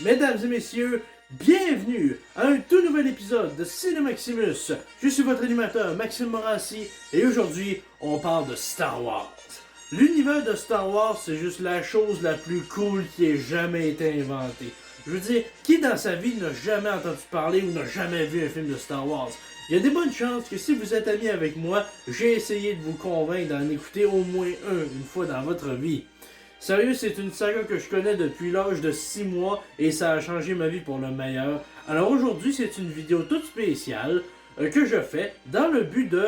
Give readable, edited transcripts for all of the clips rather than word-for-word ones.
Mesdames et messieurs, bienvenue à un tout nouvel épisode de Cinemaximus. Je suis votre animateur Maxime Morassi et aujourd'hui, on parle de Star Wars. L'univers de Star Wars, c'est juste la chose la plus cool qui ait jamais été inventée. Je veux dire, qui dans sa vie n'a jamais entendu parler ou n'a jamais vu un film de Star Wars? Il y a des bonnes chances que si vous êtes amis avec moi, j'ai essayé de vous convaincre d'en écouter au moins une fois dans votre vie. Sérieux, c'est une saga que je connais depuis l'âge de 6 mois et ça a changé ma vie pour le meilleur. Alors aujourd'hui, c'est une vidéo toute spéciale que je fais dans le but de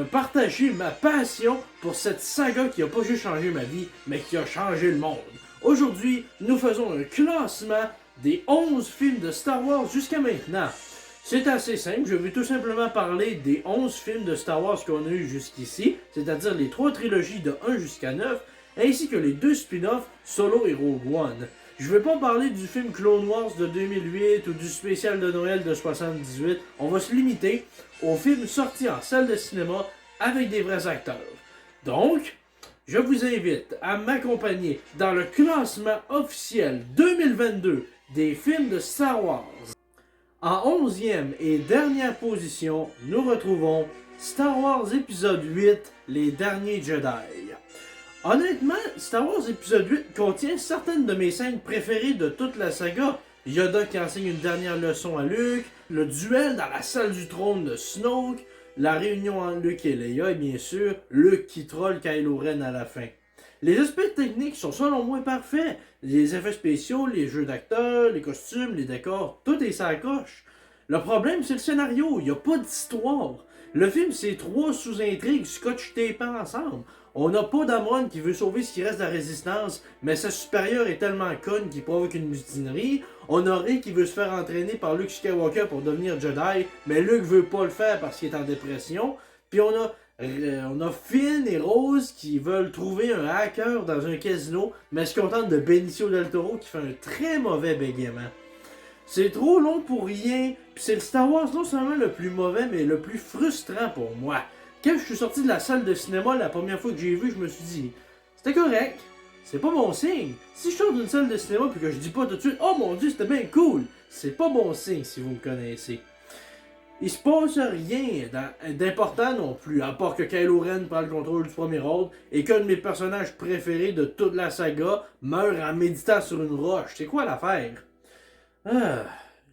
partager ma passion pour cette saga qui a pas juste changé ma vie, mais qui a changé le monde. Aujourd'hui, nous faisons un classement des 11 films de Star Wars jusqu'à maintenant. C'est assez simple, je vais tout simplement parler des 11 films de Star Wars qu'on a eu jusqu'ici, c'est-à-dire les 3 trilogies de 1 jusqu'à 9, ainsi que les 2 spin-offs Solo et Rogue One. Je ne vais pas parler du film Clone Wars de 2008 ou du spécial de Noël de 78, on va se limiter aux films sortis en salle de cinéma avec des vrais acteurs. Donc, je vous invite à m'accompagner dans le classement officiel 2022 des films de Star Wars. En 11e et dernière position, nous retrouvons Star Wars épisode 8, Les Derniers Jedi. Honnêtement, Star Wars épisode 8 contient certaines de mes scènes préférées de toute la saga. Yoda qui enseigne une dernière leçon à Luke, le duel dans la salle du trône de Snoke, la réunion entre Luke et Leia et bien sûr, Luke qui troll Kylo Ren à la fin. Les aspects techniques sont selon moi parfaits. Les effets spéciaux, les jeux d'acteurs, les costumes, les décors, tout est ça coche. Le problème, c'est le scénario. Il n'y a pas d'histoire. Le film, c'est 3 sous-intrigues scotch-tapées ensemble. On n'a pas d'Amon qui veut sauver ce qui reste de la résistance, mais sa supérieure est tellement conne qu'il provoque une mutinerie. On a Rey qui veut se faire entraîner par Luke Skywalker pour devenir Jedi, mais Luke veut pas le faire parce qu'il est en dépression. Puis on a Finn et Rose qui veulent trouver un hacker dans un casino, mais se contentent de Benicio del Toro qui fait un très mauvais bégaiement. C'est trop long pour rien, puis c'est le Star Wars non seulement le plus mauvais, mais le plus frustrant pour moi. Quand je suis sorti de la salle de cinéma la première fois que j'ai vu, je me suis dit, c'était correct, c'est pas bon signe. Si je sors d'une salle de cinéma puis que je dis pas tout de suite, oh mon dieu, c'était bien cool, c'est pas bon signe si vous me connaissez. Il se passe rien d'important non plus, à part que Kylo Ren prend le contrôle du premier ordre et qu'un de mes personnages préférés de toute la saga meurt en méditant sur une roche. C'est quoi l'affaire?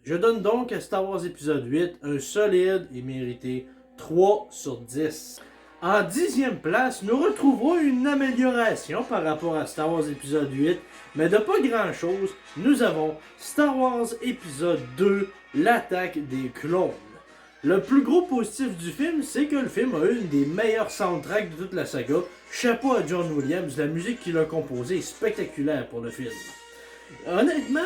Je donne donc à Star Wars épisode 8 un solide et mérité 3 sur 10. En 10e place, nous retrouverons une amélioration par rapport à Star Wars épisode 8, mais de pas grand chose, nous avons Star Wars épisode 2, l'attaque des clones. Le plus gros positif du film, c'est que le film a une des meilleures soundtracks de toute la saga. Chapeau à John Williams, la musique qu'il a composée est spectaculaire pour le film. Honnêtement,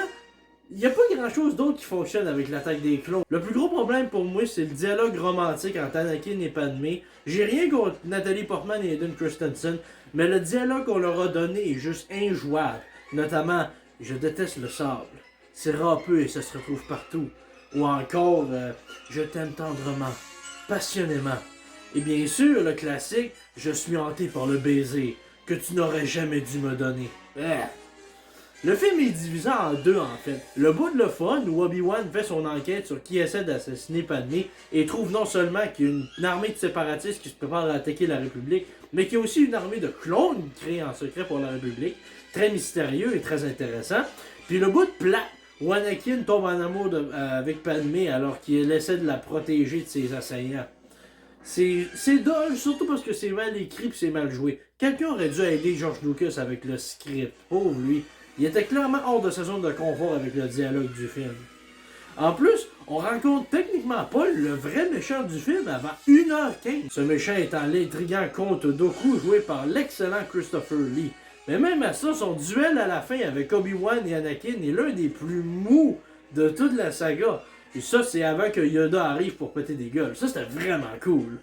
il n'y a pas grand chose d'autre qui fonctionne avec l'attaque des clones. Le plus gros problème pour moi, c'est le dialogue romantique entre Anakin et Padmé. J'ai rien contre Nathalie Portman et Hayden Christensen, mais le dialogue qu'on leur a donné est juste injouable. Notamment, je déteste le sable. C'est râpeux et ça se retrouve partout. Ou encore, je t'aime tendrement, passionnément. Et bien sûr, le classique, je suis hanté par le baiser que tu n'aurais jamais dû me donner. Le film est divisé en deux en fait. Le bout de le fun où Obi-Wan fait son enquête sur qui essaie d'assassiner Padmé et trouve non seulement qu'il y a une armée de séparatistes qui se prépare à attaquer la République, mais qu'il y a aussi une armée de clones créée en secret pour la République. Très mystérieux et très intéressant. Puis le bout de plat où Anakin tombe en amour avec Padmé alors qu'il essaie de la protéger de ses assaillants. C'est dommage, surtout parce que c'est mal écrit et c'est mal joué. Quelqu'un aurait dû aider George Lucas avec le script. Pauvre lui. Il était clairement hors de sa zone de confort avec le dialogue du film. En plus, on rencontre techniquement Paul, le vrai méchant du film, avant 1h15. Ce méchant étant l'intriguant comte Dooku joué par l'excellent Christopher Lee. Mais même à ça, son duel à la fin avec Obi-Wan et Anakin est l'un des plus mous de toute la saga. Et ça, c'est avant que Yoda arrive pour péter des gueules. Ça, c'était vraiment cool.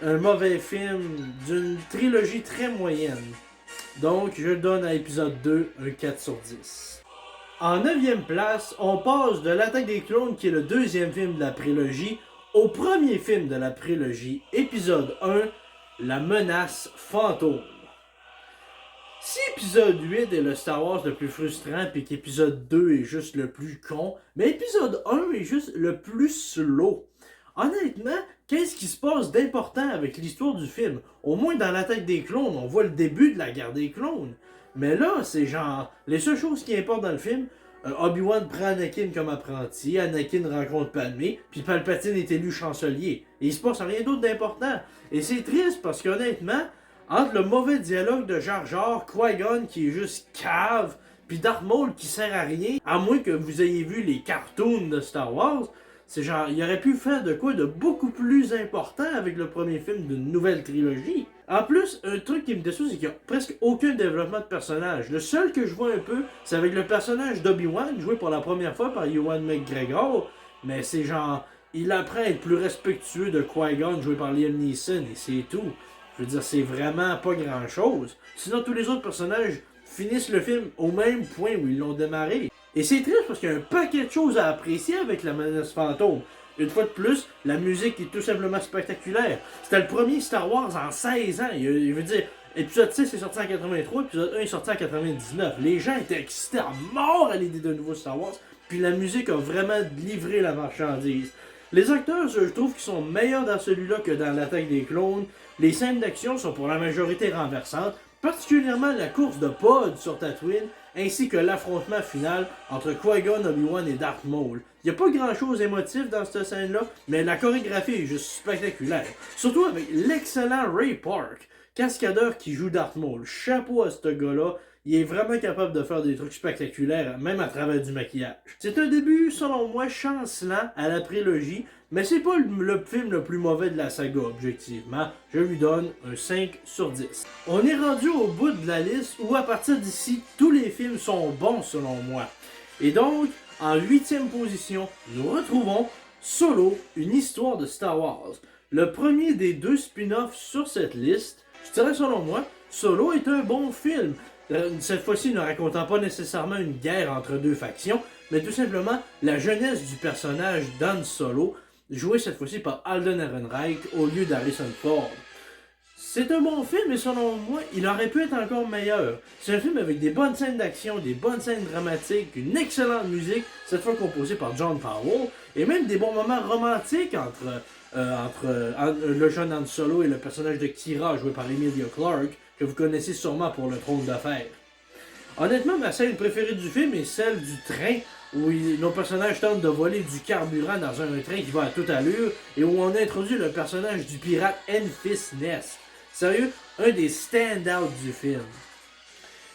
Un mauvais film d'une trilogie très moyenne. Donc, je donne à épisode 2 un 4 sur 10. En 9e place, on passe de l'attaque des clones, qui est le deuxième film de la prélogie, au premier film de la prélogie, épisode 1, la menace fantôme. Si épisode 8 est le Star Wars le plus frustrant, puis qu'épisode 2 est juste le plus con, mais épisode 1 est juste le plus slow. Honnêtement, qu'est-ce qui se passe d'important avec l'histoire du film? Au moins dans l'attaque des clones, on voit le début de la guerre des clones. Mais là, c'est genre, les seules choses qui importent dans le film, Obi-Wan prend Anakin comme apprenti, Anakin rencontre Padmé, puis Palpatine est élu chancelier. Et il se passe rien d'autre d'important. Et c'est triste parce qu'honnêtement, entre le mauvais dialogue de Jar Jar, Qui-Gon qui est juste cave, puis Darth Maul qui sert à rien, à moins que vous ayez vu les cartoons de Star Wars, c'est genre, il aurait pu faire de quoi de beaucoup plus important avec le premier film d'une nouvelle trilogie. En plus, un truc qui me déçoit, c'est qu'il n'y a presque aucun développement de personnage. Le seul que je vois un peu, c'est avec le personnage d'Obi-Wan, joué pour la première fois par Ewan McGregor, mais c'est genre, il apprend à être plus respectueux de Qui-Gon, joué par Liam Neeson, et c'est tout. Je veux dire, c'est vraiment pas grand chose. Sinon, tous les autres personnages finissent le film au même point où ils l'ont démarré. Et c'est triste parce qu'il y a un paquet de choses à apprécier avec la menace fantôme. Une fois de plus, la musique est tout simplement spectaculaire. C'était le premier Star Wars en 16 ans. Il veut dire, épisode 6 est sorti en 83, épisode 1 est sorti en 99. Les gens étaient excités à mort à l'idée d'un nouveau Star Wars. Puis la musique a vraiment livré la marchandise. Les acteurs, je trouve qu'ils sont meilleurs dans celui-là que dans l'attaque des clones. Les scènes d'action sont pour la majorité renversantes, particulièrement la course de pod sur Tatooine, ainsi que l'affrontement final entre Qui-Gon, Obi-Wan et Darth Maul. Il n'y a pas grand-chose d'émotif dans cette scène-là, mais la chorégraphie est juste spectaculaire. Surtout avec l'excellent Ray Park, cascadeur qui joue Darth Maul. Chapeau à ce gars-là. Il est vraiment capable de faire des trucs spectaculaires, même à travers du maquillage. C'est un début, selon moi, chancelant à la prélogie, mais c'est pas le film le plus mauvais de la saga, objectivement. Je lui donne un 5 sur 10. On est rendu au bout de la liste où, à partir d'ici, tous les films sont bons, selon moi. Et donc, en 8e position, nous retrouvons Solo, une histoire de Star Wars. Le premier des 2 spin-offs sur cette liste, je dirais selon moi, Solo est un bon film. Cette fois-ci, ne racontant pas nécessairement une guerre entre 2 factions, mais tout simplement la jeunesse du personnage d'Han Solo, joué cette fois-ci par Alden Ehrenreich au lieu d'Harrison Ford. C'est un bon film, mais selon moi, il aurait pu être encore meilleur. C'est un film avec des bonnes scènes d'action, des bonnes scènes dramatiques, une excellente musique, cette fois composée par John Powell, et même des bons moments romantiques entre le jeune Han Solo et le personnage de Kira, joué par Emilia Clarke, que vous connaissez sûrement pour le Trône de Fer. Honnêtement, ma scène préférée du film est celle du train, où nos personnages tentent de voler du carburant dans un train qui va à toute allure, et où on introduit le personnage du pirate Enfys Nest. Sérieux, un des stand-out du film.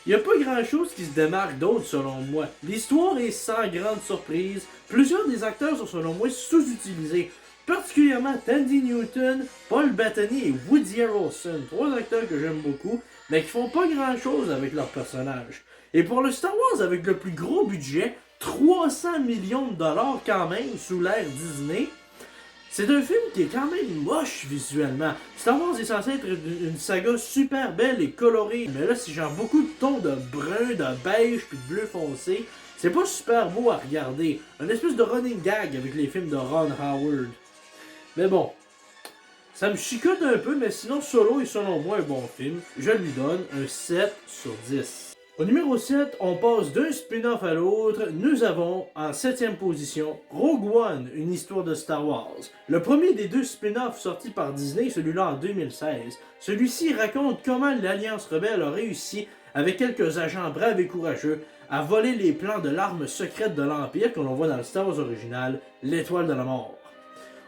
Il n'y a pas grand-chose qui se démarque d'autre selon moi. L'histoire est sans grande surprise. Plusieurs des acteurs sont selon moi sous-utilisés. Particulièrement Tandy Newton, Paul Bettany et Woody Harrelson. 3 acteurs que j'aime beaucoup, mais qui font pas grand-chose avec leurs personnages. Et pour le Star Wars avec le plus gros budget, 300 millions de dollars quand même sous l'ère Disney, c'est un film qui est quand même moche visuellement. Star Wars est censé être une saga super belle et colorée, mais là c'est genre beaucoup de tons de brun, de beige puis de bleu foncé. C'est pas super beau à regarder. Un espèce de running gag avec les films de Ron Howard. Mais bon, ça me chicote un peu, mais sinon Solo est selon moi un bon film. Je lui donne un 7 sur 10. Au numéro 7, on passe d'un spin-off à l'autre. Nous avons en 7e position Rogue One, une histoire de Star Wars. Le premier des 2 spin-offs sortis par Disney, celui-là en 2016. Celui-ci raconte comment l'Alliance rebelle a réussi, avec quelques agents braves et courageux, à voler les plans de l'arme secrète de l'Empire que l'on voit dans le Star Wars original, l'Étoile de la Mort.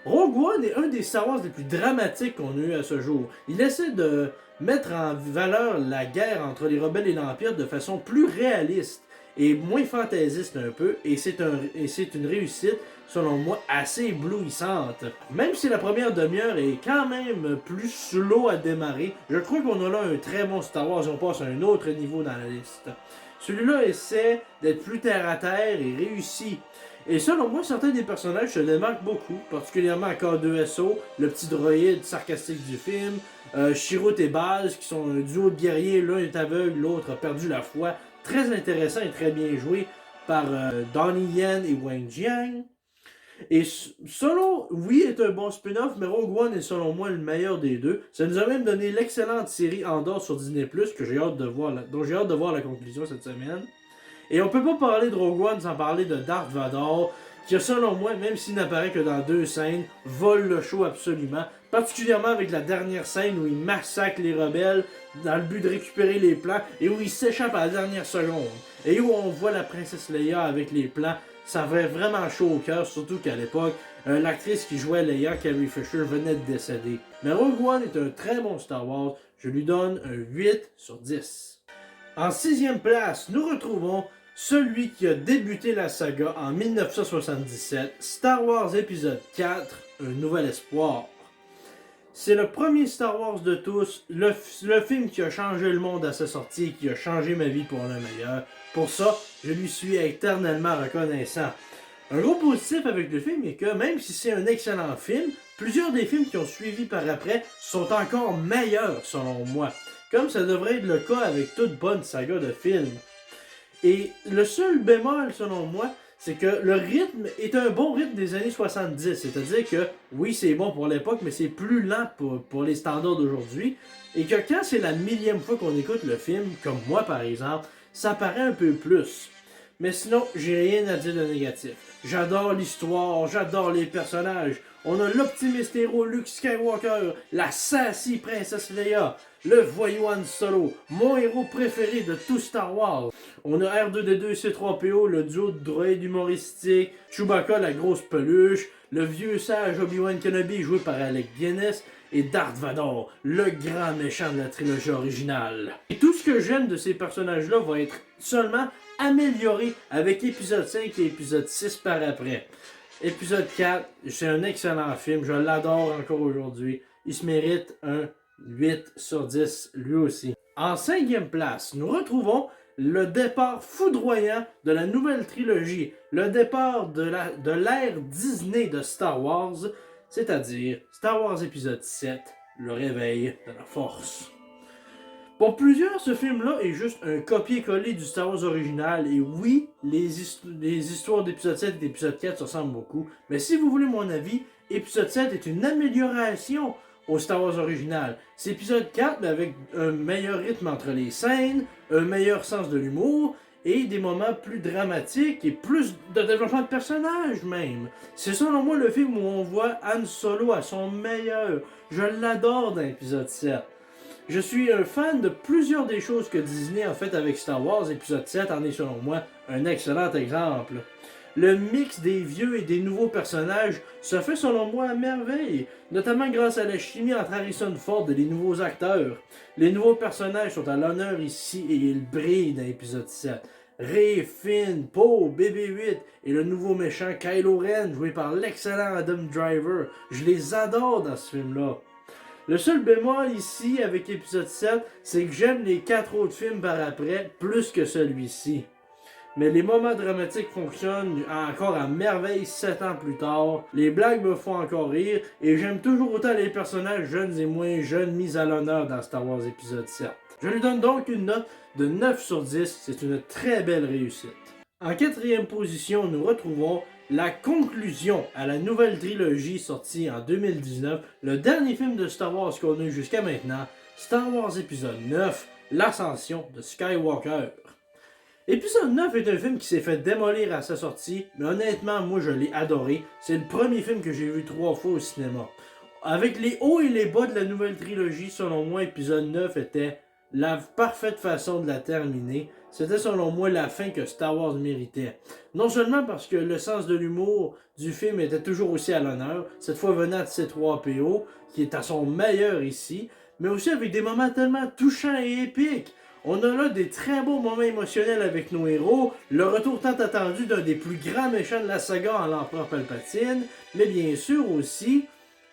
Rogue One est un des Star Wars les plus dramatiques qu'on a eu à ce jour. Il essaie de mettre en valeur la guerre entre les rebelles et l'Empire de façon plus réaliste et moins fantaisiste un peu, et c'est une réussite, selon moi, assez éblouissante. Même si la première demi-heure est quand même plus slow à démarrer, je crois qu'on a là un très bon Star Wars et on passe à un autre niveau dans la liste. Celui-là essaie d'être plus terre-à-terre et réussi. Et selon moi, certains des personnages se démarquent beaucoup, particulièrement K2SO, le petit droïde sarcastique du film, Chirrut et Baz, qui sont un duo de guerriers, l'un est aveugle, l'autre a perdu la foi. Très intéressant et très bien joué par Donnie Yen et Wang Jiang. Et Solo, oui, est un bon spin-off, mais Rogue One est selon moi le meilleur des deux. Ça nous a même donné l'excellente série Andor sur Disney+, que j'ai hâte de voir, dont j'ai hâte de voir la conclusion cette semaine. Et on peut pas parler de Rogue One sans parler de Darth Vader, qui selon moi, même s'il n'apparaît que dans 2 scènes, vole le show absolument. Particulièrement avec la dernière scène où il massacre les rebelles dans le but de récupérer les plans et où il s'échappe à la dernière seconde. Et où on voit la princesse Leia avec les plans. Ça fait vraiment chaud au cœur, surtout qu'à l'époque, l'actrice qui jouait Leia, Carrie Fisher, venait de décéder. Mais Rogue One est un très bon Star Wars. Je lui donne un 8 sur 10. En 6e place, nous retrouvons celui qui a débuté la saga en 1977, Star Wars épisode 4, Un Nouvel Espoir. C'est le premier Star Wars de tous, le film qui a changé le monde à sa sortie et qui a changé ma vie pour le meilleur. Pour ça, je lui suis éternellement reconnaissant. Un gros positif avec le film est que même si c'est un excellent film, plusieurs des films qui ont suivi par après sont encore meilleurs selon moi. Comme ça devrait être le cas avec toute bonne saga de films. Et le seul bémol, selon moi, c'est que le rythme est un bon rythme des années 70. C'est-à-dire que, oui, c'est bon pour l'époque, mais c'est plus lent pour les standards d'aujourd'hui. Et que quand c'est la millième fois qu'on écoute le film, comme moi par exemple, ça paraît un peu plus. Mais sinon, j'ai rien à dire de négatif. J'adore l'histoire, j'adore les personnages. On a l'optimiste héros Luke Skywalker, la sassy princesse Leia, le voyou Han Solo, mon héros préféré de tout Star Wars. On a R2D2 et C3PO, le duo de droïdes humoristiques, Chewbacca, la grosse peluche, le vieux sage Obi-Wan Kenobi joué par Alec Guinness, et Darth Vader, le grand méchant de la trilogie originale. Et tout ce que j'aime de ces personnages-là va être seulement amélioré avec épisode 5 et épisode 6 par après. Épisode 4, c'est un excellent film, je l'adore encore aujourd'hui. Il se mérite un 8 sur 10 lui aussi. En 5e place, nous retrouvons le départ foudroyant de la nouvelle trilogie, le départ de l'ère Disney de Star Wars, c'est-à-dire Star Wars épisode 7, le réveil de la force. Pour plusieurs, ce film-là est juste un copier-coller du Star Wars original, et oui, les histoires d'épisode 7 et d'épisode 4 se ressemblent beaucoup, mais si vous voulez mon avis, épisode 7 est une amélioration au Star Wars original. C'est épisode 4, mais avec un meilleur rythme entre les scènes, un meilleur sens de l'humour, et des moments plus dramatiques et plus de développement de personnages même. C'est selon moi le film où on voit Han Solo à son meilleur. Je l'adore dans l'épisode 7. Je suis un fan de plusieurs des choses que Disney a fait avec Star Wars. Épisode 7 en est selon moi un excellent exemple. Le mix des vieux et des nouveaux personnages se fait selon moi à merveille, notamment grâce à la chimie entre Harrison Ford et les nouveaux acteurs. Les nouveaux personnages sont à l'honneur ici et ils brillent dans l'épisode 7. Rey, Finn, Poe, BB-8 et le nouveau méchant Kylo Ren joué par l'excellent Adam Driver. Je les adore dans ce film-là. Le seul bémol ici avec épisode 7, c'est que j'aime les 4 autres films par après plus que celui-ci. Mais les moments dramatiques fonctionnent encore à merveille 7 ans plus tard. Les blagues me font encore rire et j'aime toujours autant les personnages jeunes et moins jeunes mis à l'honneur dans Star Wars épisode 7. Je lui donne donc une note de 9 sur 10, c'est une très belle réussite. En 4e position, nous retrouvons la conclusion à la nouvelle trilogie sortie en 2019, le dernier film de Star Wars qu'on a eu jusqu'à maintenant, Star Wars épisode 9, l'ascension de Skywalker. Épisode 9 est un film qui s'est fait démolir à sa sortie, mais honnêtement, moi je l'ai adoré. C'est le premier film que j'ai vu 3 fois au cinéma. Avec les hauts et les bas de la nouvelle trilogie, selon moi, épisode 9 était la parfaite façon de la terminer. C'était selon moi la fin que Star Wars méritait. Non seulement parce que le sens de l'humour du film était toujours aussi à l'honneur, cette fois venant de C3PO, qui est à son meilleur ici, mais aussi avec des moments tellement touchants et épiques. On a là des très beaux moments émotionnels avec nos héros, le retour tant attendu d'un des plus grands méchants de la saga en l'Empereur Palpatine, mais bien sûr aussi,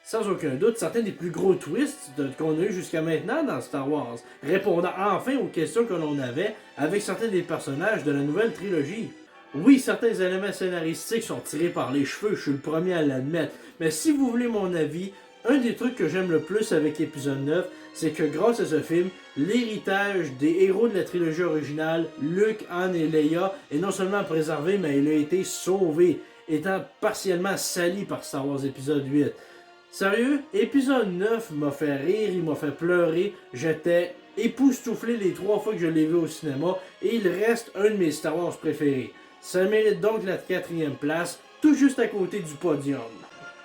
sans aucun doute, certains des plus gros twists qu'on a eu jusqu'à maintenant dans Star Wars, répondant enfin aux questions que l'on avait avec certains des personnages de la nouvelle trilogie. Oui, certains éléments scénaristiques sont tirés par les cheveux, je suis le premier à l'admettre, mais si vous voulez mon avis, un des trucs que j'aime le plus avec épisode 9, c'est que grâce à ce film, l'héritage des héros de la trilogie originale, Luke, Han et Leia, est non seulement préservé, mais il a été sauvé. étant partiellement sali par Star Wars épisode 8. Sérieux, épisode 9 m'a fait rire, il m'a fait pleurer, j'étais époustouflé les 3 fois que je l'ai vu au cinéma et il reste un de mes Star Wars préférés. Ça mérite donc la 4e place, tout juste à côté du podium.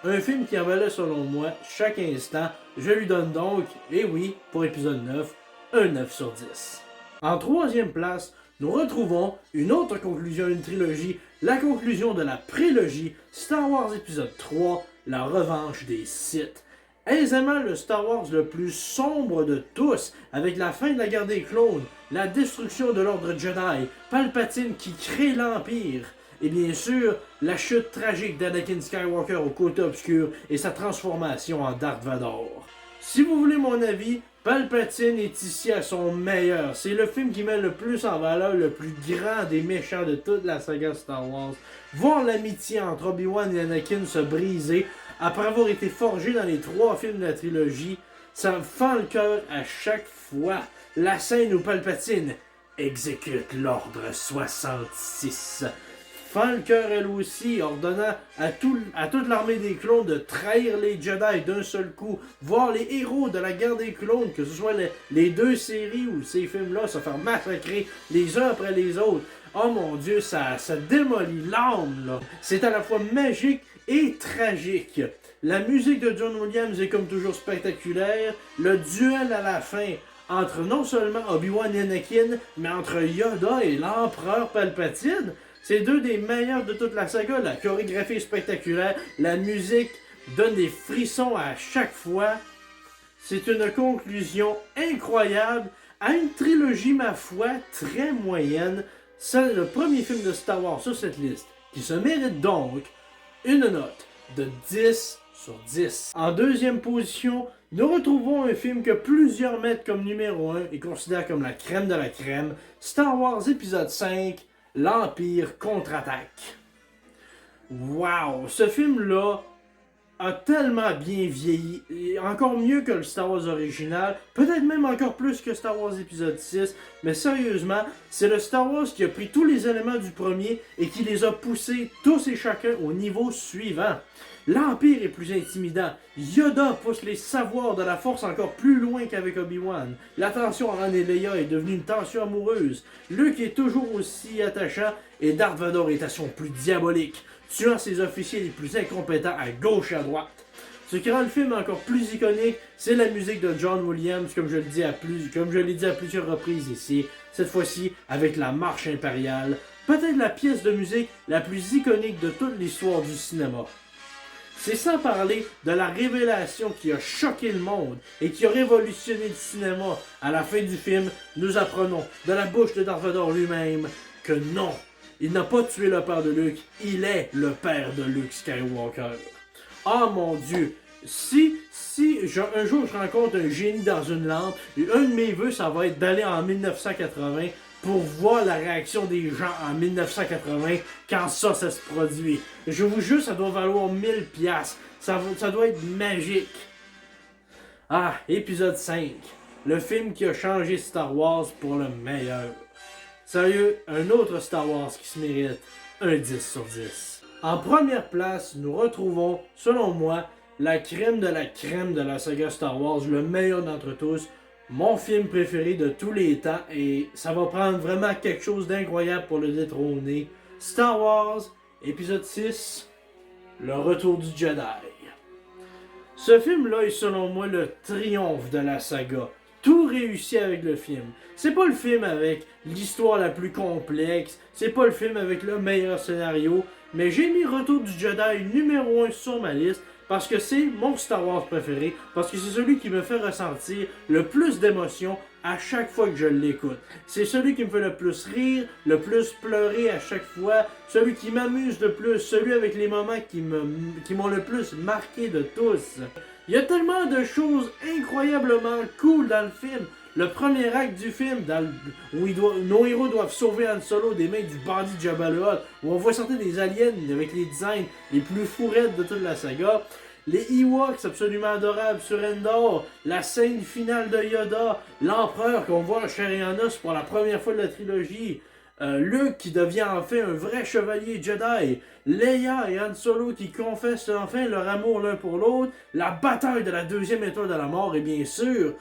Un film qui en valait selon moi chaque instant, je lui donne donc, et oui, pour épisode 9, un 9 sur 10. En 3e place, nous retrouvons une autre conclusion d'une trilogie, la conclusion de la prélogie Star Wars épisode 3, la revanche des Sith. Aisément le Star Wars le plus sombre de tous, avec la fin de la guerre des clones, la destruction de l'ordre Jedi, Palpatine qui crée l'Empire, et bien sûr, la chute tragique d'Anakin Skywalker au côté obscur et sa transformation en Darth Vador. Si vous voulez mon avis, Palpatine est ici à son meilleur. C'est le film qui met le plus en valeur le plus grand des méchants de toute la saga Star Wars. Voir l'amitié entre Obi-Wan et Anakin se briser après avoir été forgé dans les 3 films de la trilogie, ça me fend le cœur à chaque fois. La scène où Palpatine exécute l'ordre 66. Fend le cœur elle aussi, ordonnant à toute l'armée des clones de trahir les Jedi d'un seul coup, voir les héros de la guerre des clones, que ce soit les 2 séries ou ces films-là, se faire massacrer les uns après les autres. Oh mon Dieu, ça démolit l'âme, là. C'est à la fois magique et tragique. La musique de John Williams est comme toujours spectaculaire. Le duel à la fin entre non seulement Obi-Wan et Anakin, mais entre Yoda et l'empereur Palpatine, c'est 2 des meilleurs de toute la saga. La chorégraphie est spectaculaire, la musique donne des frissons à chaque fois. C'est une conclusion incroyable à une trilogie, ma foi, très moyenne. C'est le premier film de Star Wars sur cette liste, qui se mérite donc une note de 10 sur 10. En 2e position, nous retrouvons un film que plusieurs mettent comme numéro 1 et considèrent comme la crème de la crème, Star Wars épisode 5, l'Empire contre-attaque. Wow! Ce film-là a tellement bien vieilli, et encore mieux que le Star Wars original, peut-être même encore plus que Star Wars épisode 6, mais sérieusement, c'est le Star Wars qui a pris tous les éléments du premier et qui les a poussés tous et chacun au niveau suivant. L'Empire est plus intimidant. Yoda pousse les savoirs de la Force encore plus loin qu'avec Obi-Wan. La tension entre Han et Leia est devenue une tension amoureuse. Luke est toujours aussi attachant et Darth Vader est à son plus diabolique, tuant ses officiers les plus incompétents à gauche et à droite. Ce qui rend le film encore plus iconique, c'est la musique de John Williams, comme je l'ai dit à plusieurs reprises ici, cette fois-ci avec la marche impériale, peut-être la pièce de musique la plus iconique de toute l'histoire du cinéma. C'est sans parler de la révélation qui a choqué le monde et qui a révolutionné le cinéma. À la fin du film, nous apprenons de la bouche de Darth Vader lui-même que non, il n'a pas tué le père de Luke, il est le père de Luke Skywalker. Oh mon Dieu, si un jour je rencontre un génie dans une lampe, un de mes vœux, ça va être d'aller en 1980 pour voir la réaction des gens en 1980 quand ça se produit. Je vous jure, ça doit valoir 1000 piastres. Ça doit être magique. Ah, épisode 5. Le film qui a changé Star Wars pour le meilleur. Sérieux, un autre Star Wars qui se mérite un 10 sur 10. En première place, nous retrouvons, selon moi, la crème de la saga Star Wars, le meilleur d'entre tous, mon film préféré de tous les temps, et ça va prendre vraiment quelque chose d'incroyable pour le détrôner. Star Wars, épisode 6, le retour du Jedi. Ce film-là est selon moi le triomphe de la saga. Tout réussit avec le film. C'est pas le film avec l'histoire la plus complexe, c'est pas le film avec le meilleur scénario, mais j'ai mis Retour du Jedi numéro 1 sur ma liste parce que c'est mon Star Wars préféré, parce que c'est celui qui me fait ressentir le plus d'émotions à chaque fois que je l'écoute. C'est celui qui me fait le plus rire, le plus pleurer à chaque fois, celui qui m'amuse le plus, celui avec les moments qui m'ont le plus marqué de tous. Il y a tellement de choses incroyablement cool dans le film. Le premier acte du film, où nos héros doivent sauver Han Solo des mains du bandit Jabba le Hutt, où on voit sortir des aliens avec les designs les plus fourrettes de toute la saga. Les Ewoks absolument adorables sur Endor, la scène finale de Yoda, l'empereur qu'on voit en chair et en os pour la première fois de la trilogie, Luke qui devient enfin un vrai chevalier Jedi, Leia et Han Solo qui confessent enfin leur amour l'un pour l'autre, la bataille de la deuxième étoile de la mort et bien sûr,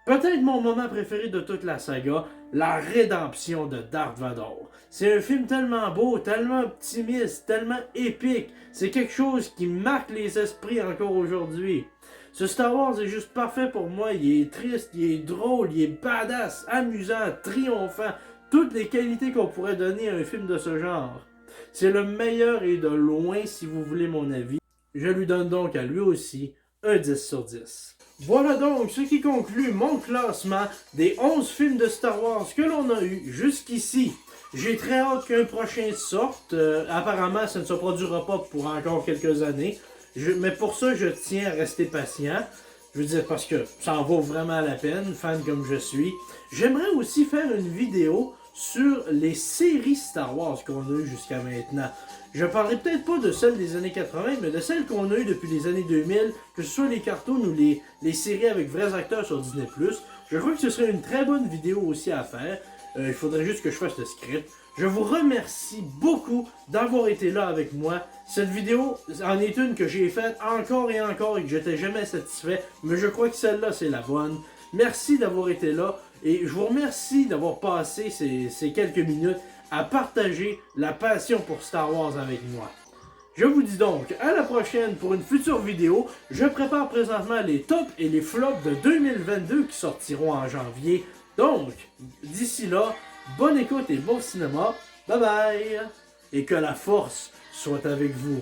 peut-être mon moment préféré de toute la saga, la rédemption de Darth Vader. C'est un film tellement beau, tellement optimiste, tellement épique. C'est quelque chose qui marque les esprits encore aujourd'hui. Ce Star Wars est juste parfait pour moi. Il est triste, il est drôle, il est badass, amusant, triomphant. Toutes les qualités qu'on pourrait donner à un film de ce genre. C'est le meilleur et de loin si vous voulez mon avis. Je lui donne donc à lui aussi un 10 sur 10. Voilà donc ce qui conclut mon classement des 11 films de Star Wars que l'on a eu jusqu'ici. J'ai très hâte qu'un prochain sorte. Apparemment, ça ne se produira pas pour encore quelques années. Mais pour ça, je tiens à rester patient. Je veux dire, parce que ça en vaut vraiment la peine, fan comme je suis. J'aimerais aussi faire une vidéo sur les séries Star Wars qu'on a eues jusqu'à maintenant. Je parlerai peut-être pas de celles des années 80, mais de celles qu'on a eues depuis les années 2000, que ce soit les cartoons ou les séries avec vrais acteurs sur Disney+. Je crois que ce serait une très bonne vidéo aussi à faire. Il faudrait juste que je fasse le script. Je vous remercie beaucoup d'avoir été là avec moi. Cette vidéo en est une que j'ai faite encore et encore et que j'étais jamais satisfait, mais je crois que celle-là, c'est la bonne. Merci d'avoir été là et je vous remercie d'avoir passé ces quelques minutes à partager la passion pour Star Wars avec moi. Je vous dis donc à la prochaine pour une future vidéo. Je prépare présentement les tops et les flops de 2022 qui sortiront en janvier. Donc, d'ici là, bonne écoute et bon cinéma. Bye bye! Et que la force soit avec vous.